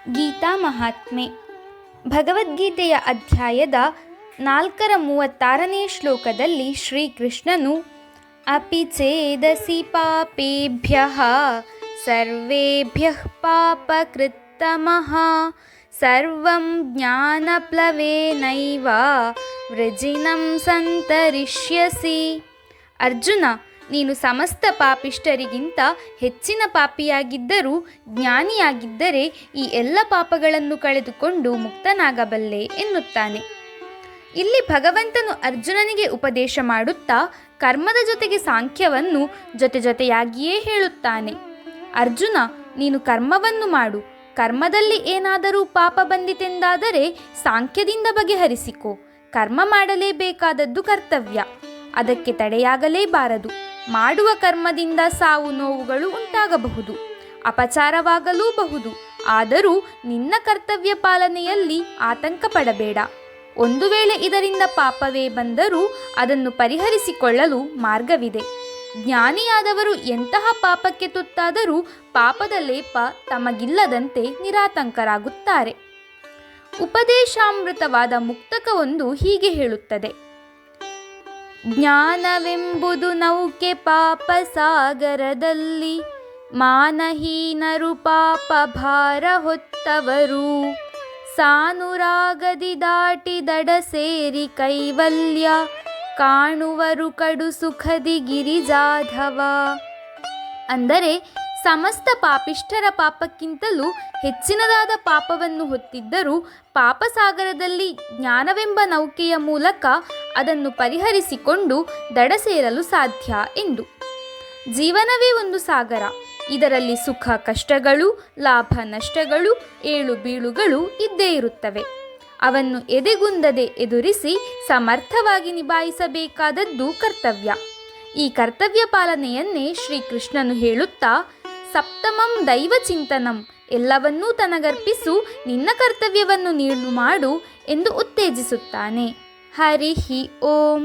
ಗೀತಾ ಮಹಾತ್ಮೆ. ಭಗವದ್ಗೀತೆಯ ಅಧ್ಯಾಯದ 436ನೇ ಶ್ಲೋಕದಲ್ಲಿ ಶ್ರೀಕೃಷ್ಣನು ಅಪಿ ಚೇದಸಿ ಪಾಪೇಭ್ಯಃ ಸರ್ವೇಭ್ಯಃ ಪಾಪಕೃತ್ತಮಃ ಸರ್ವಂ ಜ್ಞಾನಪ್ಲವೇನೈವ ವೃಜಿನಂ ಸಂತರಿಷ್ಯಸಿ. ಅರ್ಜುನ, ನೀನು ಸಮಸ್ತ ಪಾಪಿಷ್ಠರಿಗಿಂತ ಹೆಚ್ಚಿನ ಪಾಪಿಯಾಗಿದ್ದರೂ ಜ್ಞಾನಿಯಾಗಿದ್ದರೆ ಈ ಎಲ್ಲ ಪಾಪಗಳನ್ನು ಕಳೆದುಕೊಂಡು ಮುಕ್ತನಾಗಬಲ್ಲೆ ಎನ್ನುತ್ತಾನೆ. ಇಲ್ಲಿ ಭಗವಂತನು ಅರ್ಜುನನಿಗೆ ಉಪದೇಶ ಮಾಡುತ್ತಾ ಕರ್ಮದ ಜೊತೆಗೆ ಸಾಂಖ್ಯವನ್ನು ಜೊತೆಯಾಗಿಯೇ ಹೇಳುತ್ತಾನೆ. ಅರ್ಜುನ, ನೀನು ಕರ್ಮವನ್ನು ಮಾಡು. ಕರ್ಮದಲ್ಲಿ ಏನಾದರೂ ಪಾಪ ಬಂದಿತೆಂದಾದರೆ ಸಾಂಖ್ಯದಿಂದ ಬಗೆಹರಿಸಿಕೋ. ಕರ್ಮ ಮಾಡಲೇಬೇಕಾದದ್ದು ಕರ್ತವ್ಯ, ಅದಕ್ಕೆ ತಡೆಯಾಗಲೇಬಾರದು. ಮಾಡುವ ಕರ್ಮದಿಂದ ಸಾವು ನೋವುಗಳು ಉಂಟಾಗಬಹುದು, ಅಪಚಾರವಾಗಲೂಬಹುದು. ಆದರೂ ನಿನ್ನ ಕರ್ತವ್ಯ ಪಾಲನೆಯಲ್ಲಿ ಆತಂಕ ಪಡಬೇಡ. ಒಂದು ವೇಳೆ ಇದರಿಂದ ಪಾಪವೇ ಬಂದರೂ ಅದನ್ನು ಪರಿಹರಿಸಿಕೊಳ್ಳಲು ಮಾರ್ಗವಿದೆ. ಜ್ಞಾನಿಯಾದವರು ಎಂತಹ ಪಾಪಕ್ಕೆ ತುತ್ತಾದರೂ ಪಾಪದ ಲೇಪ ತಮಗಿಲ್ಲದಂತೆ ನಿರಾತಂಕರಾಗುತ್ತಾರೆ. ಉಪದೇಶಾಮೃತವಾದ ಮುಕ್ತಕವೊಂದು ಹೀಗೆ ಹೇಳುತ್ತದೆ: ಜ್ಞಾನವೆಂಬುದು ನೌಕೆ ಪಾಪ ಸಾಗರದಲ್ಲಿ, ಮಾನಹೀನರು ಪಾಪ ಭಾರ ಹೊತ್ತವರು, ಸಾನುರಾಗದಿ ದಾಟಿ ದಡ ಸೇರಿ ಕೈವಲ್ಯ, ಕಾಣುವರು ಕಡು ಸುಖದಿ ಗಿರಿಜಾಧವ. ಅಂದರೆ ಸಮಸ್ತ ಪಾಪಿಷ್ಠರ ಪಾಪಕ್ಕಿಂತಲೂ ಹೆಚ್ಚಿನದಾದ ಪಾಪವನ್ನು ಹೊತ್ತಿದ್ದರೂ ಪಾಪಸಾಗರದಲ್ಲಿ ಜ್ಞಾನವೆಂಬ ನೌಕೆಯ ಮೂಲಕ ಅದನ್ನು ಪರಿಹರಿಸಿಕೊಂಡು ದಡ ಸೇರಲು ಸಾಧ್ಯ ಎಂದು. ಜೀವನವೇ ಒಂದು ಸಾಗರ. ಇದರಲ್ಲಿ ಸುಖ ಕಷ್ಟಗಳು, ಲಾಭ ನಷ್ಟಗಳು, ಏಳು ಬೀಳುಗಳು ಇದ್ದೇ ಇರುತ್ತವೆ. ಅವನ್ನು ಎದೆಗುಂದದೆ ಎದುರಿಸಿ ಸಮರ್ಥವಾಗಿ ನಿಭಾಯಿಸಬೇಕಾದದ್ದು ಕರ್ತವ್ಯ. ಈ ಕರ್ತವ್ಯ ಪಾಲನೆಯನ್ನೇ ಶ್ರೀಕೃಷ್ಣನು ಹೇಳುತ್ತಾ ಸಪ್ತಮಂ ದೈವ ಚಿಂತನಂ, ಎಲ್ಲವನ್ನೂ ತನಗರ್ಪಿಸು, ನಿನ್ನ ಕರ್ತವ್ಯವನ್ನು ನೀಡು ಮಾಡು ಎಂದು ಉತ್ತೇಜಿಸುತ್ತಾನೆ. ಹರಿ ಓಂ.